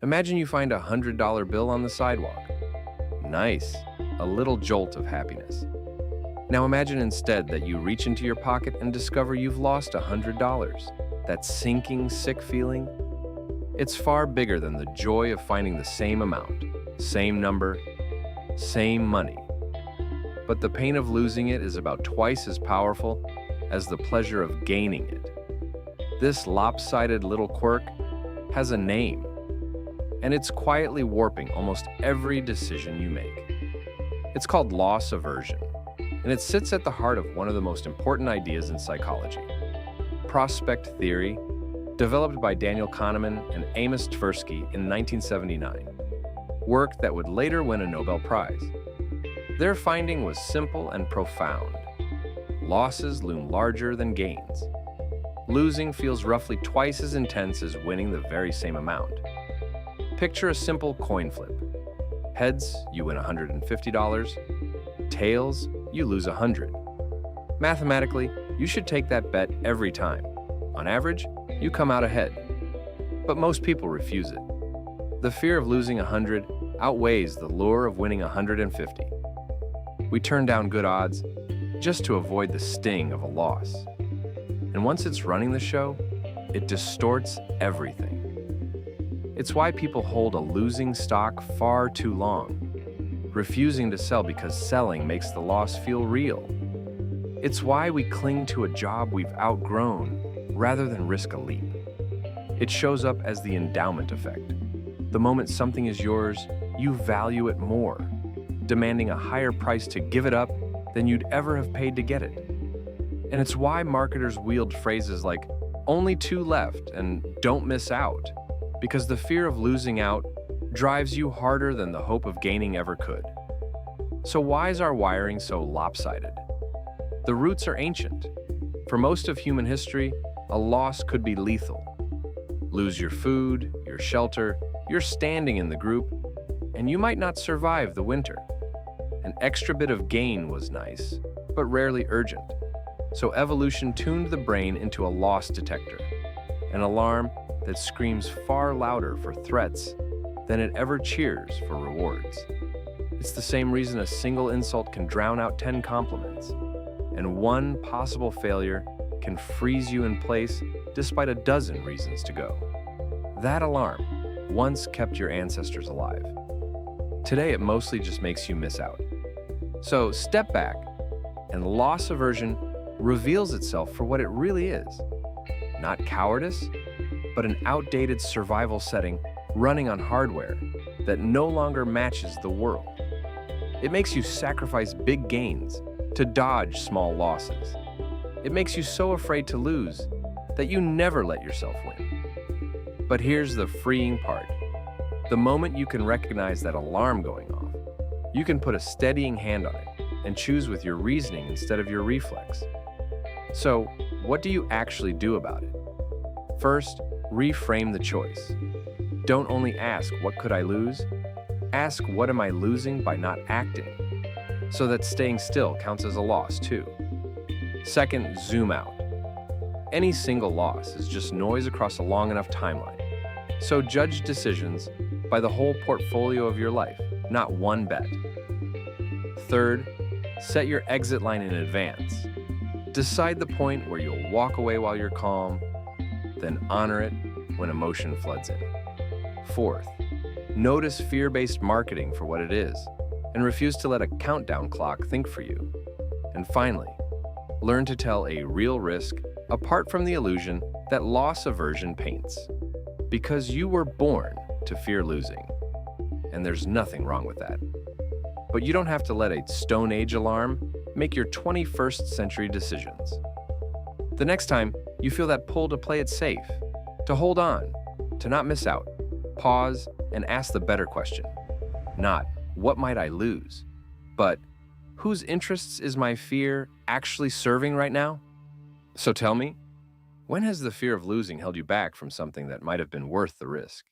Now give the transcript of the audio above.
Imagine you find a $100 bill on the sidewalk. Nice, a little jolt of happiness. Now imagine instead that you reach into your pocket and discover you've lost $100. That sinking, sick feeling? It's far bigger than the joy of finding the same amount, same number, same money. But the pain of losing it is about twice as powerful as the pleasure of gaining it. This lopsided little quirk has a name, and it's quietly warping almost every decision you make. It's called loss aversion, and it sits at the heart of one of the most important ideas in psychology, prospect theory, developed by Daniel Kahneman and Amos Tversky in 1979, work that would later win a Nobel Prize. Their finding was simple and profound. Losses loom larger than gains. Losing feels roughly twice as intense as winning the very same amount. Picture a simple coin flip. Heads, you win $150. Tails, you lose $100. Mathematically, you should take that bet every time. On average, you come out ahead. But most people refuse it. The fear of losing 100 outweighs the lure of winning 150. We turn down good odds just to avoid the sting of a loss. And once it's running the show, it distorts everything. It's why people hold a losing stock far too long, refusing to sell because selling makes the loss feel real. It's why we cling to a job we've outgrown rather than risk a leap. It shows up as the endowment effect. The moment something is yours, you value it more, demanding a higher price to give it up than you'd ever have paid to get it. And it's why marketers wield phrases like, only two left and don't miss out, because the fear of losing out drives you harder than the hope of gaining ever could. So why is our wiring so lopsided? The roots are ancient. For most of human history, a loss could be lethal. Lose your food, your shelter, your standing in the group, and you might not survive the winter. An extra bit of gain was nice, but rarely urgent. So evolution tuned the brain into a loss detector, an alarm that screams far louder for threats than it ever cheers for rewards. It's the same reason a single insult can drown out 10 compliments, and one possible failure can freeze you in place despite a dozen reasons to go. That alarm once kept your ancestors alive. Today, it mostly just makes you miss out. So step back, and loss aversion reveals itself for what it really is. Not cowardice, but an outdated survival setting running on hardware that no longer matches the world. It makes you sacrifice big gains to dodge small losses. It makes you so afraid to lose that you never let yourself win. But here's the freeing part. The moment you can recognize that alarm going off, you can put a steadying hand on it and choose with your reasoning instead of your reflex. So, what do you actually do about it? First, reframe the choice. Don't only ask, what could I lose? Ask, what am I losing by not acting? So that staying still counts as a loss too. Second, zoom out. Any single loss is just noise across a long enough timeline. So judge decisions by the whole portfolio of your life, not one bet. Third, set your exit line in advance. Decide the point where you'll walk away while you're calm, then honor it when emotion floods in. Fourth, notice fear-based marketing for what it is, and refuse to let a countdown clock think for you. And finally, learn to tell a real risk apart from the illusion that loss aversion paints. Because you were born to fear losing, and there's nothing wrong with that. But you don't have to let a Stone Age alarm make your 21st century decisions. The next time you feel that pull to play it safe, to hold on, to not miss out, pause and ask the better question. Not, what might I lose? But, whose interests is my fear actually serving right now? So tell me, when has the fear of losing held you back from something that might have been worth the risk?